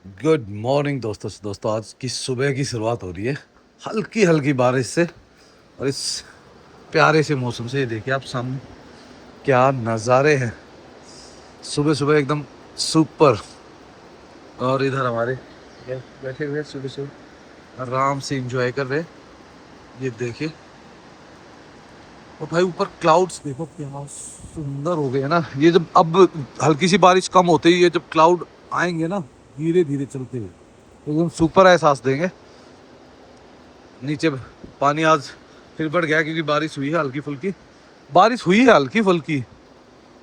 Good morning दोस्तों आज की सुबह की शुरुआत हो रही है हल्की हल्की बारिश से। और इस प्यारे से मौसम से ये देखिए आप सामने क्या नज़ारे हैं। सुबह सुबह एकदम सुपर। और इधर हमारे गेस्ट बैठे हुए हैं सुबह सुबह आराम से एंजॉय कर रहे हैं। ये देखिए और भाई ऊपर क्लाउड्स देखो क्या सुंदर हो गए हैं ना। ये जब अब हल्की सी बारिश कम होते ही ये जब क्लाउड आएंगे ना धीरे धीरे चलते हुए एकदम सुपर एहसास देंगे। नीचे पानी आज फिर बढ़ गया क्योंकि बारिश हुई है हल्की फुल्की। बारिश हुई है हल्की फुल्की।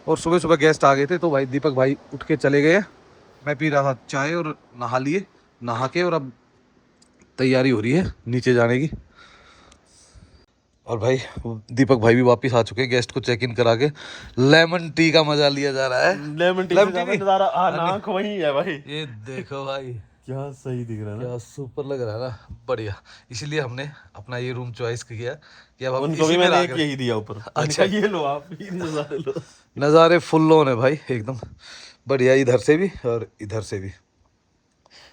और सुबह सुबह गेस्ट आ गए थे तो भाई दीपक भाई उठ के चले गए। मैं पी रहा था चाय और नहा लिए। नहा के और अब तैयारी हो रही है नीचे जाने की। और भाई दीपक भाई भी वापस आ चुके हैं गेस्ट को चेक इन करा के। लेमन टी का मजा लिया जा रहा है। लेमन टी से ज्यादा नहीं नजारा नाक वही है भाई। ये देखो भाई क्या सही दिख रहा है ना। क्या सुपर लग रहा है ना बढ़िया। इसीलिए हमने अपना ये रूम चॉइस किया कि अब हम उनको इसी भी में मैंने एक रह। यही दिया ऊपर। मैंने अच्छा कहा ये लो आप ये नजारे लो। नज़ारे फुल ऑन है भाई एकदम बढ़िया इधर से भी और इधर से भी।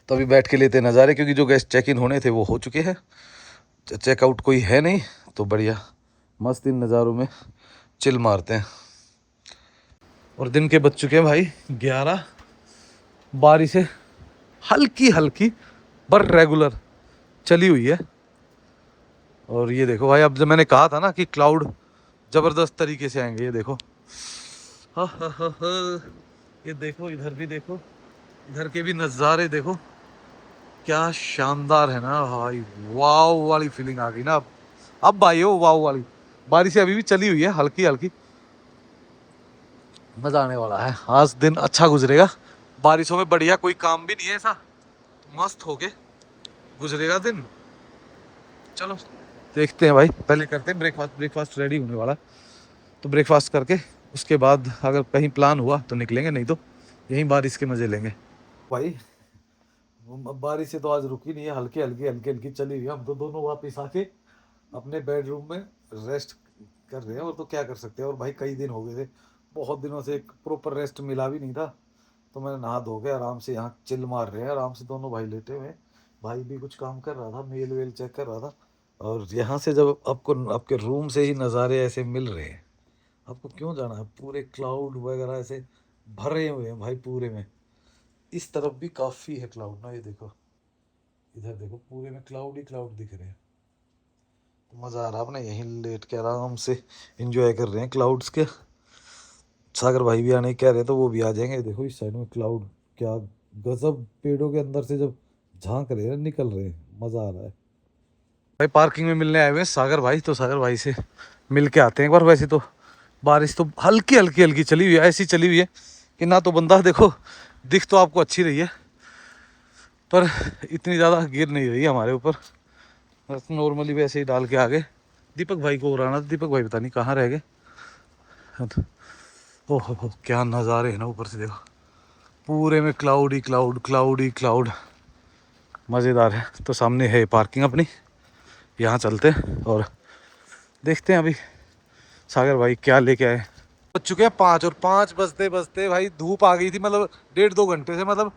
तो अभी बैठ के लेते हैं नज़ारे क्योंकि जो गेस्ट चेक इन होने थे वो हो चुके हैं। चेकआउट कोई है नहीं तो बढ़िया मस्त इन नज़ारों में चिल मारते हैं। और दिन के बज चुके हैं भाई 11। बारिश है हल्की हल्की पर रेगुलर चली हुई है। और ये देखो भाई अब जब मैंने कहा था ना कि क्लाउड ज़बरदस्त तरीके से आएंगे। ये देखो हाँ। ये देखो इधर भी देखो इधर के भी नज़ारे देखो क्या शानदार है ना भाई। वाव वाली फीलिंग आ गई ना अब भाई हो वाव वाली। बारिश अभी भी चली हुई है हल्की हल्की। मजा आने वाला है आज दिन अच्छा गुजरेगा। बारिशों में बढ़िया कोई काम भी नहीं है ऐसा मस्त होके गुजरेगा दिन। चलो देखते हैं भाई पहले करते हैं ब्रेकफास्ट। ब्रेकफास्ट रेडी होने वाला तो ब्रेकफास्ट करके उसके बाद अगर कहीं प्लान हुआ तो निकलेंगे नहीं तो यहीं बारिश के मजे लेंगे भाई। बारिश से तो आज रुकी नहीं है हल्की हल्की चली रही है। हम तो दोनों वापस आके अपने बेडरूम में रेस्ट कर रहे हैं और तो क्या कर सकते हैं। और भाई कई दिन हो गए थे बहुत दिनों से एक प्रॉपर रेस्ट मिला भी नहीं था। तो मैंने नहा धो के आराम से यहाँ चिल मार रहे हैं आराम से दोनों भाई लेटे हुए। भाई भी कुछ काम कर रहा था मेल वेल चेक कर रहा था। और यहाँ से जब आपको आपके रूम से ही नज़ारे ऐसे मिल रहे हैं आपको क्यों जाना है। पूरे क्लाउड वगैरह ऐसे भरे हुए हैं भाई पूरे में। इस तरफ भी काफ़ी है क्लाउड ना। ये देखो इधर देखो पूरे में क्लाउड ही क्लाउड दिख रहे हैं। तो मज़ा आ रहा है अपने यहीं लेट के आराम से इंजॉय कर रहे हैं क्लाउड्स के। सागर भाई भी आने कह रहे तो वो भी आ जाएंगे। देखो इस साइड में क्लाउड क्या गजब पेड़ों के अंदर से जब झांक रहे हैं निकल रहे हैं मज़ा आ रहा है भाई। पार्किंग में मिलने आए हुए हैं सागर भाई तो सागर भाई से मिल के आते हैं एक बार। वैसे तो बारिश तो हल्की हल्की हल्की चली हुई है ऐसी चली हुई है कि ना तो बंदा देखो दिख तो आपको अच्छी रही है पर इतनी ज़्यादा गिर नहीं रही हमारे ऊपर। बस नॉर्मली वैसे ही डाल के आ गए। दीपक भाई को उड़ाना था दीपक भाई पता नहीं कहाँ रह गए। ओह हो क्या नज़ारे हैं ना ऊपर से देखो पूरे में क्लाउड ही क्लाउड क्लाउड ही क्लाउड। मज़ेदार है। तो सामने है पार्किंग अपनी यहाँ चलते हैं और देखते हैं अभी सागर भाई क्या लेके आए। बज चुके हैं 5 और 5 बजते बजते भाई धूप आ गई थी मतलब 1.5-2 घंटे से मतलब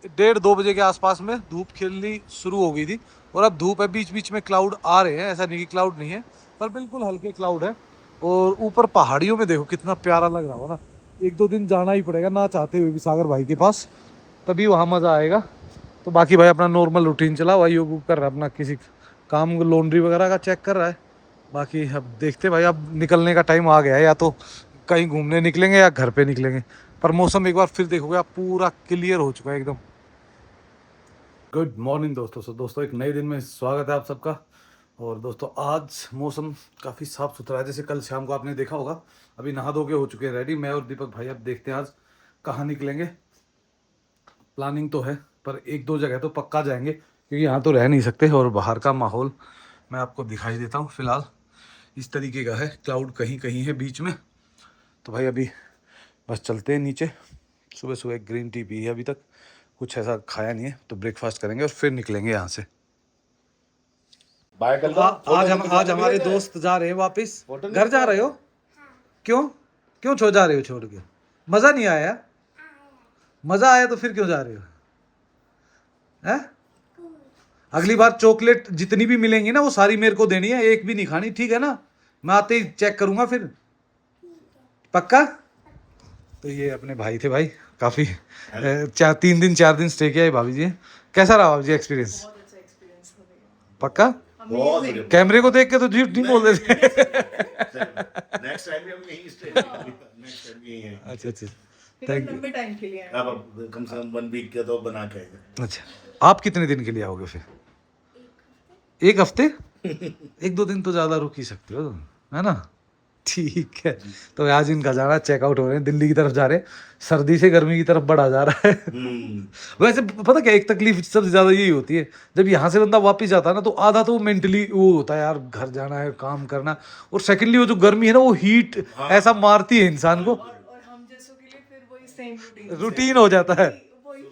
1:30-2 बजे के आसपास में धूप खिलनी शुरू हो गई थी। और अब धूप है बीच बीच में क्लाउड आ रहे हैं ऐसा नहीं कि क्लाउड नहीं है पर बिल्कुल हल्के क्लाउड है। और ऊपर पहाड़ियों में देखो कितना प्यारा लग रहा हो ना। 1-2 दिन जाना ही पड़ेगा ना चाहते हुए भी सागर भाई के पास तभी वहाँ मज़ा आएगा। तो बाकी भाई अपना नॉर्मल रूटीन चला हुआ योग कर रहा है अपना किसी काम लॉन्ड्री वगैरह का चेक कर रहा है। बाकी अब देखते भाई अब निकलने का टाइम आ गया है या तो कहीं घूमने निकलेंगे या घर पे निकलेंगे। पर मौसम एक बार फिर देखोगे आप पूरा क्लियर हो चुका है एकदम। गुड मॉर्निंग दोस्तों एक नए दिन में स्वागत है आप सबका। और दोस्तों आज मौसम काफ़ी साफ़ सुथरा है जैसे कल शाम को आपने देखा होगा। अभी नहा धो के हो चुके हैं रेडी मैं और दीपक भाई। अब देखते हैं आज कहाँ निकलेंगे। प्लानिंग तो है पर 1-2 जगह तो पक्का जाएंगे क्योंकि यहाँ तो रह नहीं सकते। और बाहर का माहौल मैं आपको दिखाई देता हूँ फ़िलहाल इस तरीके का है क्लाउड कहीं कहीं है बीच में। तो भाई अभी बस चलते हैं नीचे। सुबह सुबह एक ग्रीन टी पी है अभी तक कुछ ऐसा खाया नहीं है तो ब्रेकफास्ट करेंगे और फिर निकलेंगे यहाँ से। बाय कर दो। आज हमारे दोस्त जा रहे हैं वापस घर जा रहे हो। क्यों क्यों जा रहे हो छोड़ के। मज़ा नहीं आया। मज़ा आया तो फिर क्यों जा रहे हो। है? अगली बार चॉकलेट जितनी भी मिलेंगी ना वो सारी मेरे को देनी है, एक भी नहीं खानी, ठीक है ना? मैं आते ही चेक करूंगा फिर, पक्का? तो ये अपने भाई थे भाई, काफी 3 दिन 4 दिन स्टे किया है भाभी जी। कैसा रहा भाभी जी एक्सपीरियंस? पक्का? बहुत बढ़िया। कैमरे को देख के तो झूठ नहीं बोल रहे थे। नेक्स्ट टाइम भी हम यहीं स्टे करेंगे। नेक्स्ट टाइम भी यहीं हैं। अच्छा अच्छा, फिर थैंक यू। लंबे टाइम के लिए आए। अब कम से कम 1 वीक का तो बना के आएगा। अच्छा, आप कितने दिन के लिए आओगे फिर? 1 हफ्ते? 1-2 दिन तो ज्यादा रुक ही सकते हो, है ना? ठीक है। तो आज इनका जाना चेकआउट हो रहे हैं, दिल्ली की तरफ जा रहे हैं, सर्दी से गर्मी की तरफ बढ़ा जा रहा है। वैसे पता क्या, एक तकलीफ सबसे ज्यादा यही होती है, जब यहाँ से बंदा वापस जाता है ना, तो आधा तो मेंटली वो होता है यार, घर जाना है, काम करना, और सेकेंडली वो जो गर्मी है ना, वो हीट ऐसा मारती है इंसान को, और हम जैसों के लिए फिर वही सेम रूटीन हो जाता है वही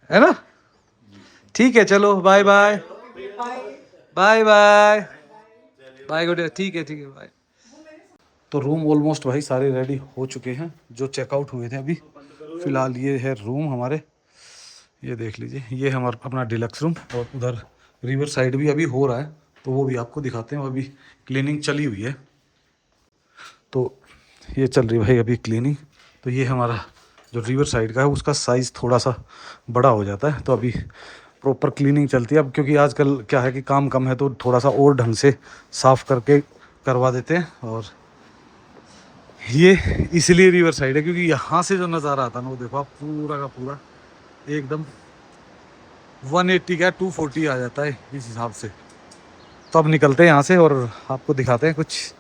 है ना? ठीक है, चलो bye bye bye bye bye, good, ठीक है बाय। तो रूम ऑलमोस्ट भाई सारे रेडी हो चुके हैं जो चेकआउट हुए थे अभी। फिलहाल ये है रूम हमारे, ये देख लीजिए, ये हमारा अपना डिलक्स रूम, और उधर रिवर साइड भी अभी हो रहा है, तो वो भी आपको दिखाते हैं। अभी क्लीनिंग चली हुई है, तो ये चल रही भाई अभी क्लीनिंग। तो ये हमारा जो रिवर साइड का है उसका साइज़ थोड़ा सा बड़ा हो जाता है, तो अभी प्रॉपर क्लीनिंग चलती है अब, क्योंकि आजकल क्या है कि काम कम है, तो थोड़ा सा और ढंग से साफ़ करके करवा देते हैं। और ये इसलिए रिवर साइड है क्योंकि यहाँ से जो नज़ारा आता है ना, वो देखो आप, पूरा का पूरा एकदम 180 का 240 आ जाता है इस हिसाब से। तो अब निकलते हैं यहाँ से और आपको दिखाते हैं कुछ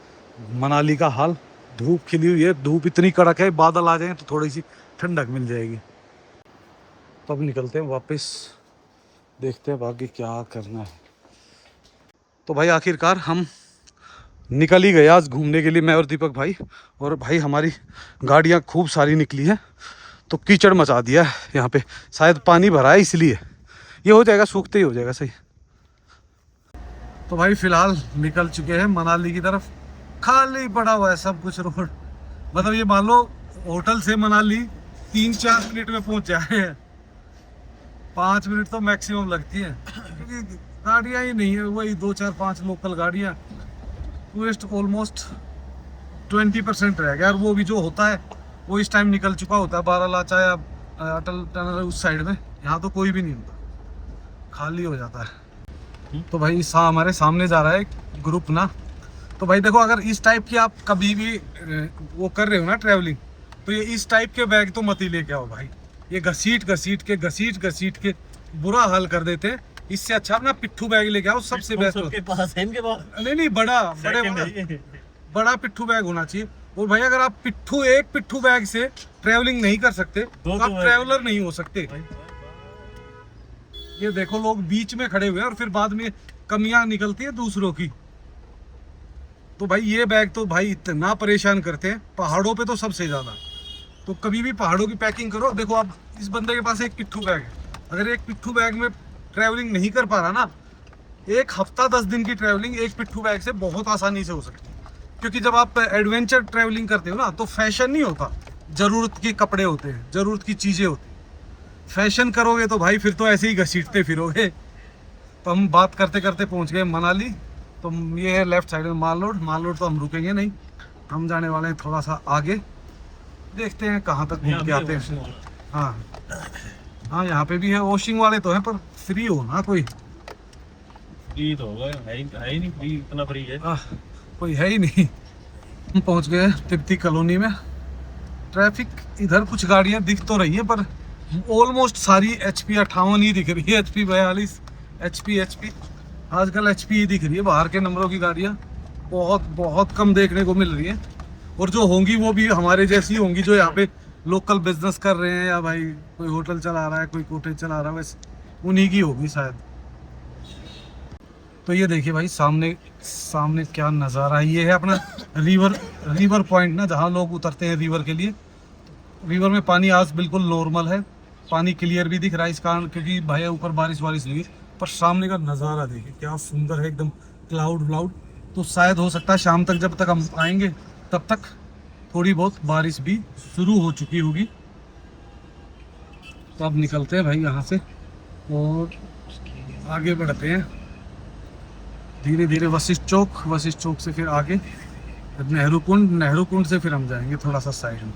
मनाली का हाल। धूप खिली हुई है, धूप इतनी कड़क है, बादल आ जाए तो थोड़ी सी ठंडक मिल जाएगी। तो अब निकलते हैं वापस, देखते हैं बाकी क्या करना है। तो भाई आखिरकार हम निकल ही गए आज घूमने के लिए, मैं और दीपक भाई। और भाई हमारी गाड़ियाँ खूब सारी निकली हैं, तो कीचड़ मचा दिया है यहाँ पे, शायद पानी भरा है इसलिए। ये हो जाएगा, सूखते ही हो जाएगा सही। तो भाई फिलहाल निकल चुके हैं मनाली की तरफ। खाली पड़ा हुआ है सब कुछ रोड, मतलब ये मान लो होटल से मनाली 3-4 मिनट में पहुंच जाए हैं। 5 मिनट तो मैक्सिमम लगती है, क्योंकि गाड़ियाँ ही नहीं है, वही 2-4-5 लोकल गाड़ियाँ। टूरिस्ट ऑलमोस्ट 20% रह गया, और वो भी जो होता है वो इस टाइम निकल चुका होता है, बारालाचा या अटल टनल उस साइड में। यहाँ तो कोई भी नहीं होता, खाली हो जाता है। तो भाई हमारे सामने जा रहा है ग्रुप ना। तो भाई देखो, अगर इस टाइप की आप कभी भी वो कर रहे हो ना ट्रैवलिंग, तो ये इस टाइप के बैग तो मत ही लेके आओ भाई। ये घसीट के बुरा हाल कर देते हैं। इससे अच्छा अपना पिट्ठू बैग लेके आओ, सबसे बेस्ट होता है। पास है इनके पास। नहीं बड़ा पिट्ठू बैग होना चाहिए। और भाई अगर आप एक पिट्ठू बैग से ट्रैवलिंग नहीं कर सकते तो आप ट्रैवलर नहीं हो सकते। ये देखो, लोग बीच में खड़े हुए हैं और फिर बाद में कमियां निकलती है दूसरों की। तो भाई ये बैग तो भाई इतना परेशान करते हैं, पहाड़ों पे तो सबसे ज्यादा। तो कभी भी पहाड़ों की पैकिंग करो। देखो आप, इस बंदे के पास एक पिट्ठू बैग है, अगर एक पिट्ठू बैग में ट्रैवलिंग नहीं कर पा रहा ना, 1 हफ्ता 10 दिन की ट्रैवलिंग एक पिट्ठू बैग से बहुत आसानी से हो सकती है। क्योंकि जब आप एडवेंचर ट्रैवलिंग करते हो ना, तो फैशन नहीं होता, ज़रूरत के कपड़े होते हैं, ज़रूरत की चीज़ें होती हैं। फैशन करोगे तो भाई फिर तो ऐसे ही घसीटते फिरोगे। तो हम बात करते करते पहुंच गए मनाली। तो ये है लेफ्ट साइड में माल रोड तो हम रुकेंगे नहीं, हम जाने वाले हैं थोड़ा सा आगे, देखते हैं कहाँ तक घूम के आते हैं। हाँ यहाँ पे भी है, वॉशिंग वाले तो हैं, पर फ्री हो ना कोई, फ्री तो होगा, है ही नहीं फ्री, इतना फ्री है। कोई है ही नहीं। हम पहुंच गए तिब्बती कॉलोनी में। ट्रैफिक इधर कुछ गाड़ियां दिख तो रही हैं, पर ऑलमोस्ट सारी HP 58 ही दिख रही है, HP 42, HP आजकल HP ही दिख रही है। बाहर के नंबरों की गाड़ियां बहुत कम देखने को मिल रही है। और जो होंगी वो भी हमारे जैसी होंगी, जो यहाँ पे लोकल बिजनेस कर रहे हैं, या भाई कोई होटल चला रहा है, कोई कॉटेज चला रहा है, वैसे उन्हीं की होगी शायद। तो ये देखिए भाई, सामने क्या नज़ारा है। ये है अपना रिवर पॉइंट ना, जहाँ लोग उतरते हैं रिवर के लिए। रिवर में पानी आज बिल्कुल नॉर्मल है, पानी क्लियर भी दिख रहा है इस कारण, क्योंकि भाई ऊपर बारिश नहीं है। पर सामने का नज़ारा देखिए क्या सुंदर है, एकदम क्लाउड। तो शायद हो सकता है शाम तक, जब तक हम आएंगे तब तक थोड़ी बहुत बारिश भी शुरू हो चुकी होगी। तो अब निकलते हैं भाई यहाँ से और आगे बढ़ते हैं धीरे धीरे वशिष्ठ चौक से फिर आगे नेहरू कुंड से फिर हम जाएंगे थोड़ा सा साइड में।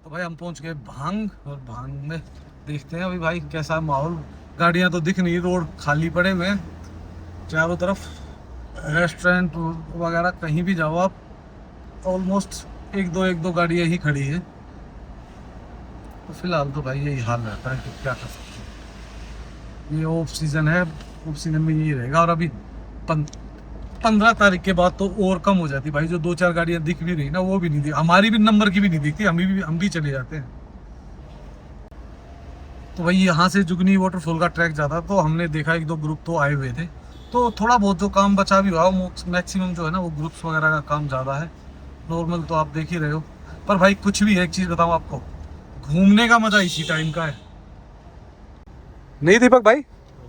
तो भाई हम पहुंच गए भांग, और भांग में देखते हैं अभी भाई कैसा माहौल। गाड़ियां तो दिख नहीं, रोड खाली पड़े हुए हैं चारों तरफ, रेस्टोरेंट वगैरह कहीं भी जाओ आप ऑलमोस्ट एक दो गाड़ियां ही खड़ी है। तो फिलहाल तो भाई यही हाल रहता है, तो क्या कर सकते हैं। ये ऑफ सीजन है, ऑफ सीजन में यही रहेगा। और अभी 15 तारीख के बाद तो और कम हो जाती भाई, जो 2-4 गाड़ियां दिख भी रही ना वो भी नहीं दिख, हमारी भी नंबर की भी नहीं दिखती, हम भी चले जाते हैं। तो भाई यहाँ से जुगनी वाटरफॉल का ट्रैक जाता, तो हमने देखा 1-2 ग्रुप तो आए हुए थे, तो थोड़ा बहुत जो काम बचा भी हुआ मैक्सिमम जो है ना वो ग्रुप्स वगैरह का काम ज़्यादा है। नॉर्मल तो आप देख ही रहे हो। पर भाई कुछ भी है, एक चीज़ बताऊँ आपको, घूमने का मजा इसी टाइम का है। नहीं दीपक भाई,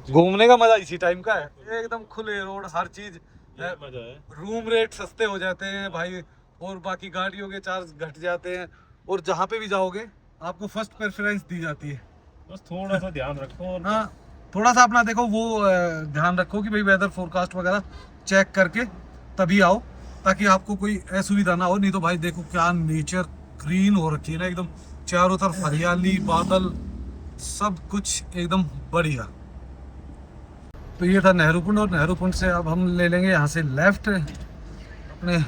घूमने का मजा इसी टाइम का है, एकदम खुले रोड, हर चीज मजा है। रूम रेट सस्ते हो जाते हैं भाई, और बाकी गाड़ियों के चार्ज घट जाते हैं, और जहाँ पे भी जाओगे आपको फर्स्ट प्रेफरेंस दी जाती है। बस थोड़ा सा ध्यान रखो। और हाँ, थोड़ा सा अपना देखो वो ध्यान रखो कि भाई वेदर फोरकास्ट वगैरह चेक करके तभी आओ, ताकि आपको कोई असुविधा ना हो। नहीं तो भाई देखो क्या नेचर ग्रीन हो रखी है ना, एकदम चारों तरफ हरियाली, बादल, सब कुछ एकदम बढ़िया। तो ये था नेहरू कुंड, और नेहरू कुंड से अब हम ले लेंगे यहाँ से लेफ्ट अपने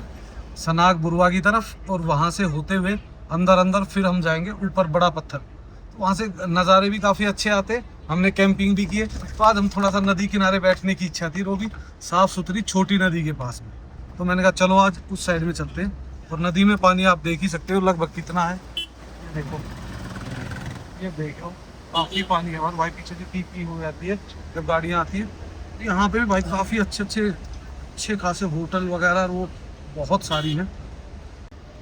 सनाग बुरवा की तरफ, और वहाँ से होते हुए अंदर फिर हम जाएंगे ऊपर बड़ा पत्थर। तो वहाँ से नज़ारे भी काफ़ी अच्छे आते, हमने कैंपिंग भी किए। तो आज हम थोड़ा सा नदी किनारे बैठने की इच्छा थी, वो भी साफ़ सुथरी छोटी नदी के पास में। तो मैंने कहा चलो आज उस साइड में चलते हैं। और नदी में पानी आप देख ही सकते हो लगभग कितना है, ये देखो काफ़ी पानी है। भाई पीछे से पी हो जाती है जब गाड़ियाँ आती है। यहाँ पे भी भाई काफ़ी अच्छे खासे होटल वगैरह वो बहुत सारी हैं।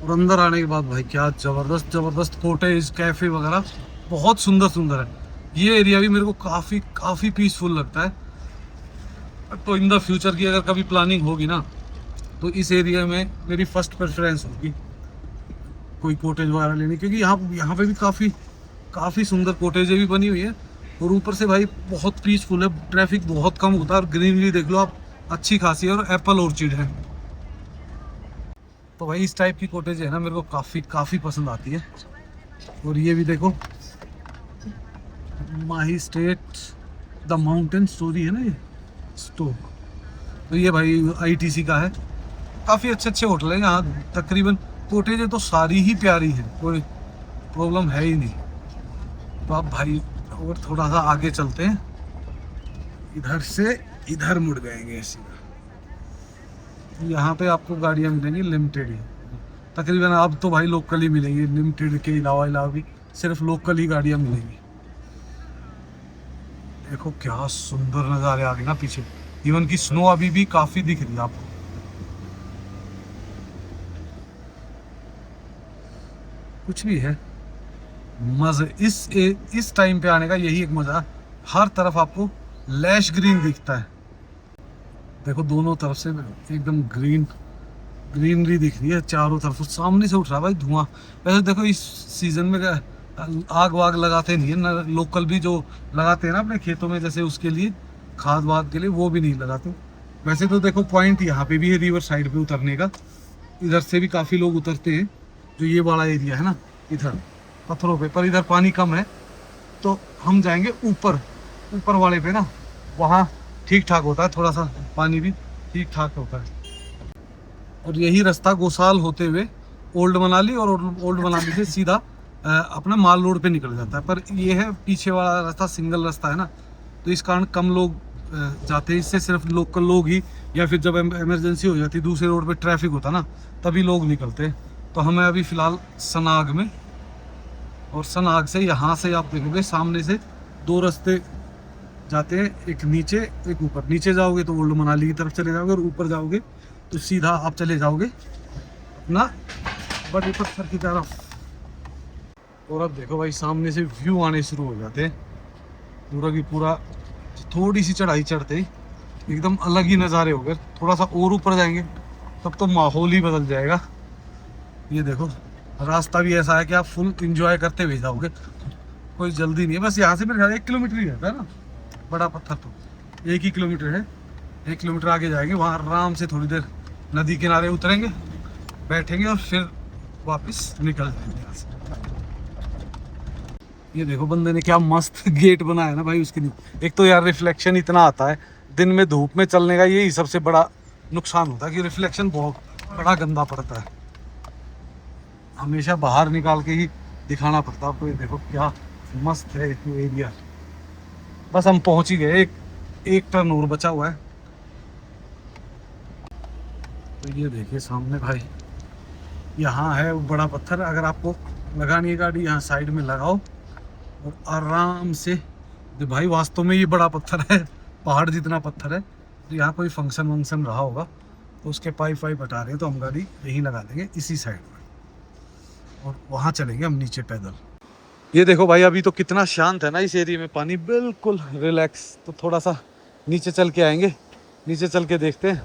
और अंदर आने के बाद भाई क्या ज़बरदस्त कॉटेज, कैफ़े वगैरह बहुत सुंदर है। ये एरिया भी मेरे को काफ़ी पीसफुल लगता है। तो इन द फ्यूचर की अगर कभी प्लानिंग होगी ना, तो इस एरिया में मेरी फर्स्ट प्रेफरेंस होगी कोई कॉटेज वगैरह लेने, क्योंकि यहाँ पे भी काफ़ी सुंदर कॉटेजें भी बनी हुई है। और ऊपर से भाई बहुत पीसफुल है, ट्रैफिक बहुत कम होता है, और ग्रीनरी देख लो आप अच्छी खासी है, और एप्पल ऑर्चिड है। तो भाई इस टाइप की कॉटेज है ना मेरे को काफ़ी पसंद आती है। और ये भी देखो माही स्टेट द माउंटेन स्टोरी है ना ये स्टोर। तो ये भाई ITC का है। काफ़ी अच्छे होटल है यहाँ, तकरीबन कॉटेजें तो सारी ही प्यारी है, कोई प्रॉब्लम है ही नहीं। तो आप भाई और थोड़ा सा आगे चलते हैं, इधर से इधर मुड़ जाएंगे ऐसे। यहाँ पे आपको गाड़ियाँ मिलेंगी लिमिटेड ही, तकरीबन अब तो भाई लोकल ही मिलेंगी, लिमिटेड के अलावा भी सिर्फ लोकल ही गाड़ियाँ मिलेंगी। देखो क्या सुंदर नज़ारे आ गए ना पीछे, इवन की स्नो अभी भी काफ़ी दिख रही है आपको। कुछ भी है मज़े, इस टाइम पे आने का यही एक मज़ा, हर तरफ आपको लैश ग्रीन दिखता है। देखो दोनों तरफ से एकदम ग्रीनरी दिख रही है चारों तरफ, सामने से उठ रहा है भाई धुआं। वैसे देखो इस सीज़न में आग वाग लगाते नहीं है ना, लोकल भी जो लगाते हैं ना अपने खेतों में, जैसे उसके लिए खाद वाद के लिए, वो भी नहीं लगाते। वैसे तो देखो पॉइंट यहाँ पे भी है रिवर साइड पे उतरने का, इधर से भी काफ़ी लोग उतरते हैं। जो ये वाला एरिया है ना इधर पत्थरों पे, पर इधर पानी कम है, तो हम जाएंगे ऊपर वाले पे ना, वहाँ ठीक ठाक होता है, थोड़ा सा पानी भी ठीक ठाक होता है। और यही रास्ता गोसाल होते हुए ओल्ड मनाली, और ओल्ड मनाली से सीधा अपना माल रोड पे निकल जाता है। पर ये है पीछे वाला रास्ता सिंगल रास्ता है ना, तो इस कारण कम लोग जाते हैं, इससे सिर्फ लोकल लोग ही, या फिर जब इमरजेंसी हो जाती है दूसरे रोड पे ट्रैफिक होता ना, तभी लोग निकलते हैं। तो हमें अभी फ़िलहाल सनाग में, और सनाग से यहाँ से आप देखोगे सामने से 2 रास्ते जाते हैं, एक नीचे एक ऊपर। नीचे जाओगे तो ओल्ड मनाली की तरफ चले जाओगे, और ऊपर जाओगे तो सीधा आप चले जाओगे अपना बड़े पत्थर की तरफ। और अब देखो भाई सामने से व्यू आने शुरू हो जाते हैं, पूरा की पूरा थोड़ी सी चढ़ाई चढ़ते ही एकदम अलग ही नज़ारे हो गए। थोड़ा सा और ऊपर जाएंगे तब तो माहौल ही बदल जाएगा। ये देखो रास्ता भी ऐसा है कि आप फुल इंजॉय करते हुए जाओगे, कोई जल्दी नहीं है। बस यहाँ से मेरे ख्याल 1 किलोमीटर ही रहता है ना बड़ा पत्थर, तो 1 ही किलोमीटर है। 1 किलोमीटर आगे जाएंगे, वहाँ आराम से थोड़ी देर नदी किनारे उतरेंगे, बैठेंगे और फिर वापस निकल जाएंगे यहाँ से। ये देखो बंदे ने क्या मस्त गेट बनाया ना भाई उसके लिए। एक तो यार रिफ्लेक्शन इतना आता है, दिन में धूप में चलने का यही सबसे बड़ा नुकसान होता है कि रिफ्लेक्शन बहुत बड़ा गंदा पड़ता है। हमेशा बाहर निकाल के ही दिखाना पड़ता है आपको। ये देखो क्या मस्त है ये एरिया। बस हम पहुंच ही गए, एक टर्न और बचा हुआ है। तो ये देखिए सामने भाई, यहाँ है वो बड़ा पत्थर। अगर आपको लगानी है गाड़ी, यहाँ साइड में लगाओ और आराम से। तो भाई वास्तव में ये बड़ा पत्थर है, पहाड़ जितना पत्थर है। तो यहाँ कोई फंक्शन वंक्शन रहा होगा तो उसके पाइप वाइप हटा रहे हैं, तो हम गाड़ी यहीं लगा देंगे इसी साइड में और वहाँ चलेंगे हम नीचे पैदल। ये देखो भाई अभी तो कितना शांत है ना इस एरिया में, पानी बिल्कुल रिलैक्स। तो थोड़ा सा नीचे चल के आएंगे, नीचे चल के देखते हैं।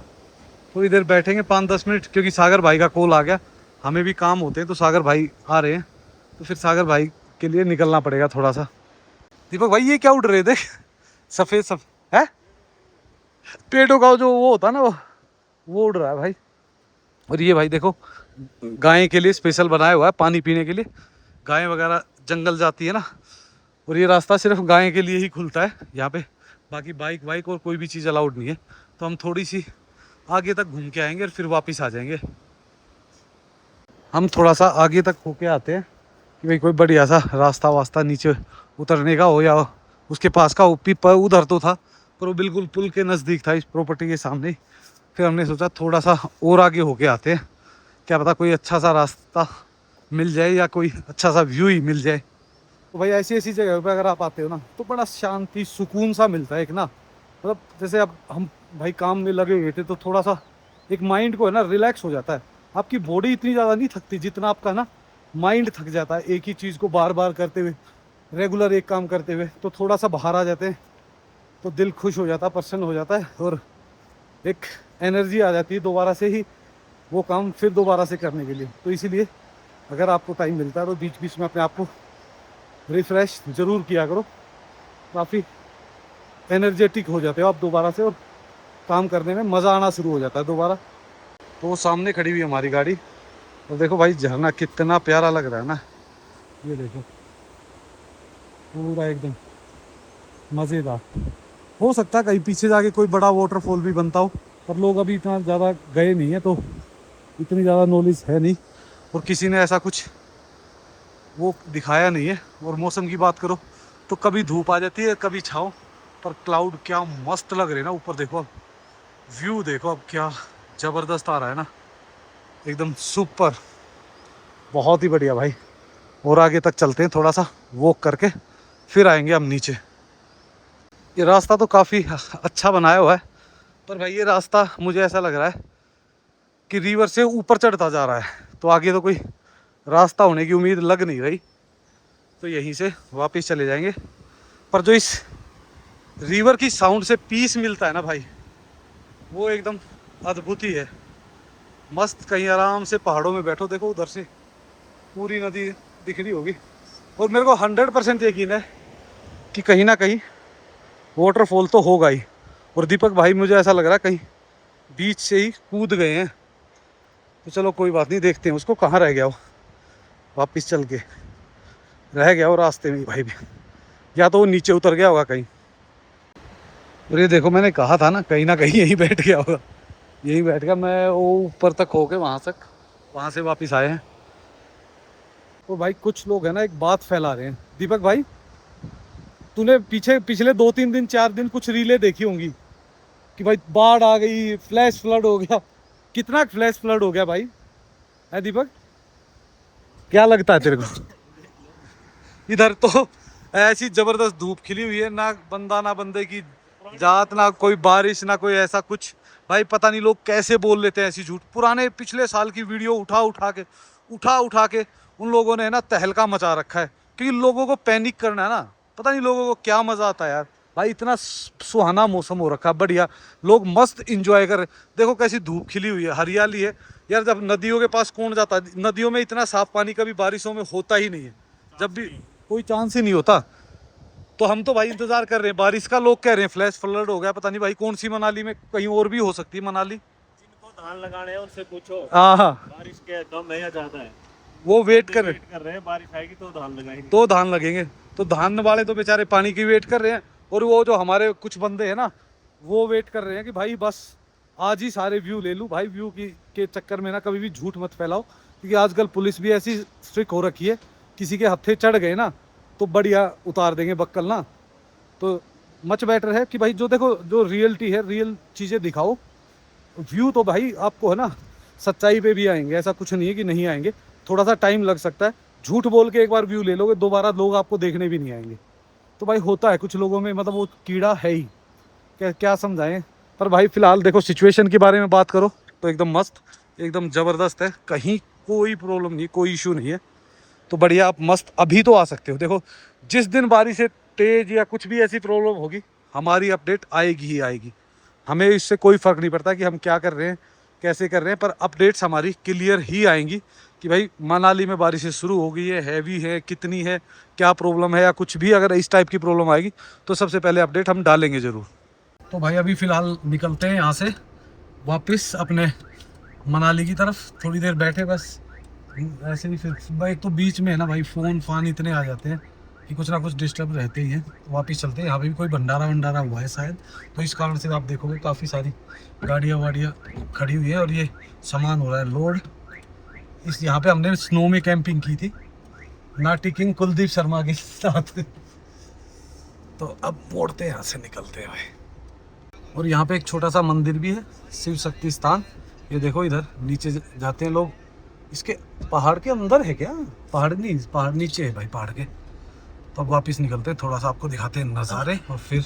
तो इधर बैठेंगे 5-10 मिनट, क्योंकि सागर भाई का कॉल आ गया। हमें भी काम होते हैं, तो सागर भाई आ रहे हैं, तो फिर सागर भाई के लिए निकलना पड़ेगा थोड़ा सा। दीपक भाई ये क्या उड़ रहे थे सफ़ेद सब है, पेड़ों का जो वो होता है ना वो उड़ रहा है भाई। और ये भाई देखो गाय के लिए स्पेशल बनाया हुआ है, पानी पीने के लिए। गाय वगैरह जंगल जाती है ना, और ये रास्ता सिर्फ गाय के लिए ही खुलता है यहाँ पे। बाकी बाइक और कोई भी चीज़ अलाउड नहीं है। तो हम थोड़ी सी आगे तक घूम के आएंगे और फिर वापस आ जाएंगे। हम थोड़ा सा आगे तक होके आते हैं कि भाई कोई बढ़िया सा रास्ता वास्ता नीचे उतरने का हो या उसके पास का हो। उधर तो था पर वो बिल्कुल पुल के नज़दीक था, इस प्रॉपर्टी के सामने ही। फिर हमने सोचा थोड़ा सा और आगे होके आते हैं, क्या पता कोई अच्छा सा रास्ता मिल जाए या कोई अच्छा सा व्यू ही मिल जाए। तो भाई ऐसी ऐसी जगह पे अगर आप आते हो ना, तो बड़ा शांति सुकून सा मिलता है एक ना। मतलब जैसे अब हम भाई काम में लगे हुए थे, तो थोड़ा सा एक माइंड को है ना रिलैक्स हो जाता है। आपकी बॉडी इतनी ज़्यादा नहीं थकती जितना आपका ना माइंड थक जाता है एक ही चीज़ को बार बार करते हुए, रेगुलर एक काम करते हुए। तो थोड़ा सा बाहर आ जाते हैं तो दिल खुश हो जाता है, प्रसन्न हो जाता है, और एक एनर्जी आ जाती है दोबारा से ही वो काम फिर दोबारा से करने के लिए। तो इसीलिए अगर आपको टाइम मिलता है तो बीच बीच में अपने आप को रिफ़्रेश ज़रूर किया करो। काफ़ी एनर्जेटिक हो जाते हो आप दोबारा से, और काम करने में मज़ा आना शुरू हो जाता है दोबारा। तो वो सामने खड़ी हुई हमारी गाड़ी, और देखो भाई झरना कितना प्यारा लग रहा है ना। ये देखो पूरा एकदम मज़ेदार। हो सकता है कहीं पीछे जाके कोई बड़ा वाटरफॉल भी बनता हो, पर लोग अभी इतना ज़्यादा गए नहीं है, तो इतनी ज़्यादा नॉलेज है नहीं, और किसी ने ऐसा कुछ वो दिखाया नहीं है। और मौसम की बात करो तो कभी धूप आ जाती है कभी छाँव, पर क्लाउड क्या मस्त लग रहे हैं ना ऊपर। देखो अब व्यू देखो अब क्या ज़बरदस्त आ रहा है ना, एकदम सुपर, बहुत ही बढ़िया भाई। और आगे तक चलते हैं, थोड़ा सा वॉक करके फिर आएंगे हम नीचे। ये रास्ता तो काफ़ी अच्छा बनाया हुआ है, पर भाई ये रास्ता मुझे ऐसा लग रहा है कि रिवर से ऊपर चढ़ता जा रहा है, तो आगे तो कोई रास्ता होने की उम्मीद लग नहीं रही। तो यहीं से वापस चले जाएंगे। पर जो इस रिवर की साउंड से पीस मिलता है ना भाई, वो एकदम अद्भुत ही है। मस्त कहीं आराम से पहाड़ों में बैठो, देखो उधर से पूरी नदी दिख रही होगी। और मेरे को 100% यकीन है कि कहीं ना कहीं वाटरफॉल तो होगा ही। और दीपक भाई मुझे ऐसा लग रहा है कहीं बीच से ही कूद गए हैं। तो चलो कोई बात नहीं, देखते हैं उसको कहाँ रह गया वो, वापस चल के रह गया वो रास्ते में भाई भी, या तो वो नीचे उतर गया होगा कहीं। और ये देखो मैंने कहा था ना कहीं यहीं बैठ गया होगा, यहीं बैठ गया। मैं वो ऊपर तक होके वहाँ से वापस आए हैं। तो भाई कुछ लोग हैं ना एक बात फैला रहे हैं। दीपक भाई तूने पिछले 2-3 दिन 4 दिन कुछ रीलें देखी होंगी कि भाई बाढ़ आ गई, फ्लैश फ्लड हो गया। कितना फ्लैश फ्लड हो गया भाई, है दीपक? क्या लगता है तेरे को? इधर तो ऐसी जबरदस्त धूप खिली हुई है, ना बंदा ना बंदे की जात, ना कोई बारिश, ना कोई ऐसा कुछ। भाई पता नहीं लोग कैसे बोल लेते हैं ऐसी झूठ। पुराने पिछले साल की वीडियो उठा के उन लोगों ने ना तहलका मचा रखा है, क्योंकि लोगों को पैनिक करना है ना। पता नहीं लोगों को क्या मजा आता है यार। भाई इतना सुहाना मौसम हो रखा है, बढ़िया, लोग मस्त इंजॉय कर रहे। देखो कैसी धूप खिली हुई है, हरियाली है यार। जब नदियों के पास कौन जाता है, नदियों में इतना साफ पानी कभी बारिशों में होता ही नहीं है, जब भी कोई चांस ही नहीं होता। तो हम तो भाई इंतजार कर रहे हैं बारिश का। लोग कह रहे हैं फ्लैश फ्लड हो गया, पता नहीं भाई कौन सी मनाली में, कहीं और भी हो सकती है मनाली। जिनको धान लगाने हैं उनसे पूछो, हाँ, बारिश के दम नहीं जाता है। वो वेट कर रहे हैं, बारिश आएगी तो धान लगाएंगे। तो धान लगेंगे। तो धान वाले तो बेचारे पानी की वेट कर रहे हैं, और वो जो हमारे कुछ बंदे हैं ना, वो वेट कर रहे हैं कि भाई बस आज ही सारे व्यू ले लूँ। भाई व्यू की के चक्कर में ना कभी भी झूठ मत फैलाओ, क्योंकि आजकल पुलिस भी ऐसी स्ट्रिक्ट हो रखी है, किसी के हत्थे चढ़ गए ना तो बढ़िया उतार देंगे बक्कल ना। तो मच बेटर है कि भाई जो देखो, जो रियलिटी है, रियल चीज़ें दिखाओ। व्यू तो भाई आपको है ना सच्चाई पे भी आएंगे, ऐसा कुछ नहीं है कि नहीं आएंगे, थोड़ा सा टाइम लग सकता है। झूठ बोल के एक बार व्यू ले लोगे, दोबारा लोग आपको देखने भी नहीं आएंगे। तो भाई होता है कुछ लोगों में, मतलब वो कीड़ा है ही, क्या समझाएं। पर भाई फिलहाल देखो सिचुएशन के बारे में बात करो तो एकदम मस्त, एकदम ज़बरदस्त है, कहीं कोई प्रॉब्लम नहीं, कोई इशू नहीं है। तो बढ़िया, आप मस्त अभी तो आ सकते हो। देखो जिस दिन बारिश से तेज या कुछ भी ऐसी प्रॉब्लम होगी, हमारी अपडेट आएगी ही आएगी। हमें इससे कोई फ़र्क नहीं पड़ता कि हम क्या कर रहे हैं, कैसे कर रहे हैं, पर अपडेट्स हमारी क्लियर ही आएंगी कि भाई मनाली में बारिशें शुरू हो गई है, हैवी है, कितनी है, क्या प्रॉब्लम है, या कुछ भी अगर इस टाइप की प्रॉब्लम आएगी तो सबसे पहले अपडेट हम डालेंगे ज़रूर। तो भाई अभी फ़िलहाल निकलते हैं यहाँ से वापस अपने मनाली की तरफ। थोड़ी देर बैठे बस ऐसे ही, फिर भाई एक तो बीच में है ना भाई फ़ोन फान इतने आ जाते हैं कि कुछ ना कुछ डिस्टर्ब रहते ही हैं। तो वापस चलते हैं। यहाँ पे भी कोई भंडारा वंडारा हुआ है शायद, तो इस कारण से आप देखोगे काफ़ी सारी गाड़ियाँ वाड़ियाँ खड़ी हुई है, और ये सामान हो रहा है लोड। इस यहाँ पे हमने स्नो में कैंपिंग की थी, नाटी किंग कुलदीप शर्मा के साथ। तो अब मोड़ते हैं, यहाँ से निकलते हैं भाई। और यहाँ पे एक छोटा सा मंदिर भी है, शिव शक्ति स्थान। ये देखो इधर नीचे जाते हैं लोग, इसके पहाड़ के अंदर है क्या? पहाड़ नहीं, पहाड़ नीचे है भाई, पहाड़ के। तो अब वापस निकलते हैं, थोड़ा सा आपको दिखाते हैं नज़ारे, और फिर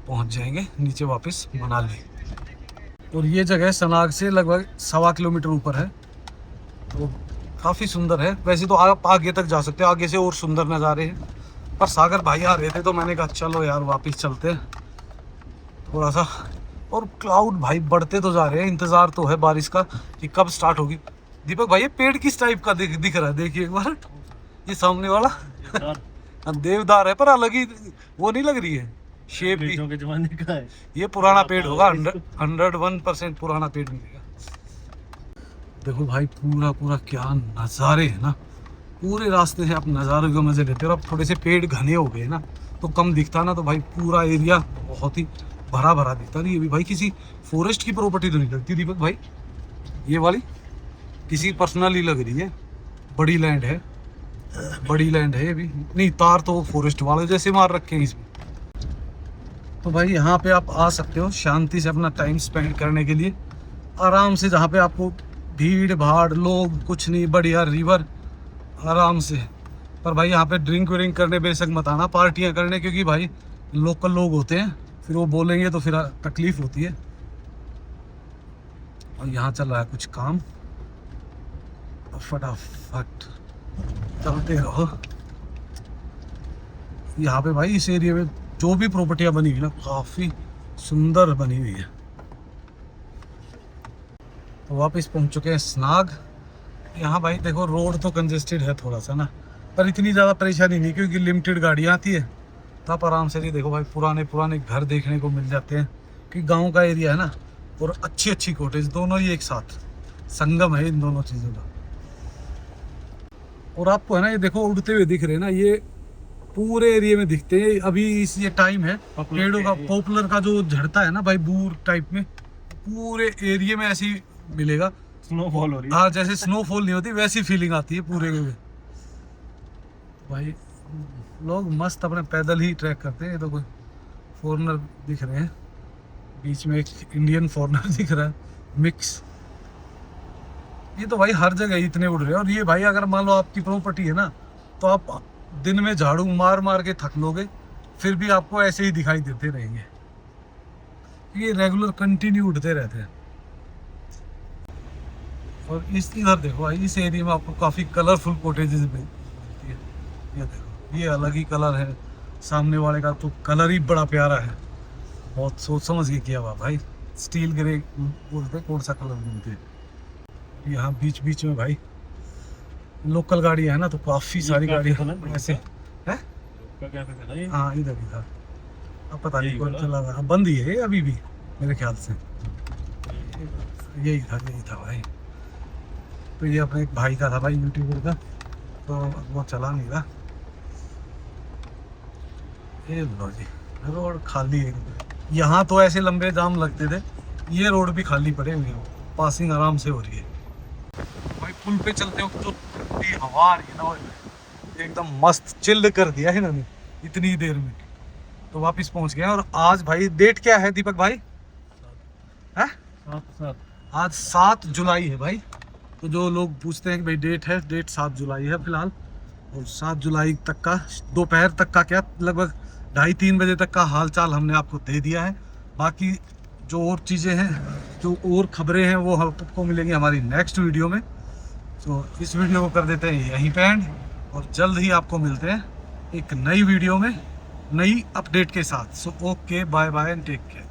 पहुँच जाएंगे नीचे वापस मनाली। और ये जगह सनाग से लगभग 1.25 किलोमीटर ऊपर है, तो काफ़ी सुंदर है। वैसे तो आप आगे तक जा सकते हो, आगे से और सुंदर नज़ारे हैं, पर सागर भाई आ रहे थे तो मैंने कहा चलो यार वापस चलते हैं थोड़ा सा। और क्लाउड भाई बढ़ते तो जा रहे हैं, इंतज़ार तो है बारिश का कि कब स्टार्ट होगी। दीपक भाई ये पेड़ किस टाइप का दिख रहा है, देखिए एक बार, ये सामने वाला देवदार है, पर अलग ही वो नहीं लग रही है शेप भी। के जमाने का है ये पुराना पेड़ होगा, 101% पुराना पेड़ मिलेगा। देखो भाई पूरा पूरा क्या नज़ारे है ना, पूरे रास्ते से आप नज़ारों के मज़े लेते हो। अब थोड़े से पेड़ घने हो गए ना तो कम दिखता ना, तो भाई पूरा एरिया बहुत ही भरा भरा दिखता। नहीं ये भी भाई किसी फॉरेस्ट की प्रॉपर्टी तो नहीं लगती दीपक भाई, ये वाली किसी पर्सनल ही लग रही है। बड़ी लैंड है, बड़ी लैंड है ये भी। नहीं तार तो फॉरेस्ट वाले जैसे मार रखे हैं इसमें। तो भाई यहाँ पे आप आ सकते हो शांति से अपना टाइम स्पेंड करने के लिए, आराम से, जहाँ पे आपको भीड़ भाड़ लोग कुछ नहीं, बढ़िया रिवर आराम से। पर भाई यहाँ पे ड्रिंक व्रिंक करने बेशक मत आना, पार्टियाँ करने, क्योंकि भाई लोकल लोग होते हैं, फिर वो बोलेंगे तो फिर तकलीफ होती है। और यहाँ चल रहा है कुछ काम, फटाफट चलते रहो। यहाँ पे भाई इस एरिया में जो भी प्रॉपर्टियाँ बनी हुई ना काफ़ी सुंदर बनी हुई है। तो वापस पहुँच चुके हैं स्नाग। यहाँ भाई देखो रोड तो कंजेस्टेड है थोड़ा सा ना, पर इतनी ज़्यादा परेशानी नहीं, क्योंकि लिमिटेड गाड़ियाँ आती है, तो आप आराम से। देखो भाई पुराने पुराने घर देखने को मिल जाते हैं, कि गांव का एरिया है ना, और अच्छी अच्छी कॉटेज, दोनों ही एक साथ संगम है इन दोनों चीज़ों का। और आपको है ना ये देखो उड़ते हुए दिख रहे हैं ना, ये पूरे एरिया में दिखते हैं। अभी इस ये टाइम है पेड़ों का, पॉपुलर का जो झड़ता है ना भाई बूर टाइप में, पूरे एरिया में ऐसी मिलेगा। स्नोफॉल हो रही है। हाँ जैसे स्नोफॉल नहीं होती वैसी फीलिंग आती है पूरे में। भाई लोग मस्त अपने पैदल ही ट्रैक करते हैं। ये तो कोई फॉरेनर दिख रहे हैं, बीच में एक इंडियन फॉरेनर दिख रहा है मिक्स। ये तो भाई हर जगह इतने उड़ रहे हैं। और ये भाई अगर मान लो आपकी प्रॉपर्टी है ना, तो आप दिन में झाड़ू मार मार के थक लोगे, फिर भी आपको ऐसे ही दिखाई देते रहेंगे। ये रेगुलर कंटिन्यू उड़ते रहते हैं। और इस इधर देखो भाई इस एरिया में आपको काफ़ी कलरफुल कॉटेजेस मिलती है। ये देखो ये अलग ही कलर है, सामने वाले का तो कलर ही बड़ा प्यारा है, बहुत सोच समझ के किया हुआ भाई। स्टील ग्रे बोलते कौन सा कलर बोलते हैं। यहाँ बीच बीच में भाई लोकल गाड़ी है ना, तो काफ़ी सारी गाड़ी ऐसे है। क्या कहते हैं हाँ इधर ही था, अब पता नहीं कौन चला रहा, बंद ही है ये अभी भी मेरे ख्याल से। यही था भाई। तो ये अपने एक भाई का था भाई, यूट्यूबर का, तो वो चला नहीं रहा। ये लो जी, रोड खाली है। यहाँ तो ऐसे लंबे जाम लगते थे, ये रोड भी खाली पड़े हुए हैं, पासिंग आराम से हो रही है भाई। पुल पे चलते हो तो ठंडी हवा आ रही है ना, एकदम मस्त चिल्ड कर दिया है इन्होंने इतनी देर में। तो वापस पहुंच गए। और आज भाई डेट क्या है दीपक भाई? है आज 7 जुलाई है भाई। तो जो लोग पूछते हैं कि भाई डेट है, डेट 7 जुलाई है फिलहाल। और 7 जुलाई तक का दोपहर तक का क्या लगभग 2:30-3 बजे तक का हाल चाल हमने आपको दे दिया है। बाकी जो और चीज़ें हैं, जो और खबरें हैं, वो आपको मिलेंगी हमारी नेक्स्ट वीडियो में। तो इस वीडियो को कर देते हैं यहीं पे एंड, और जल्द ही आपको मिलते हैं एक नई वीडियो में नई अपडेट के साथ। So okay, bye bye and take care.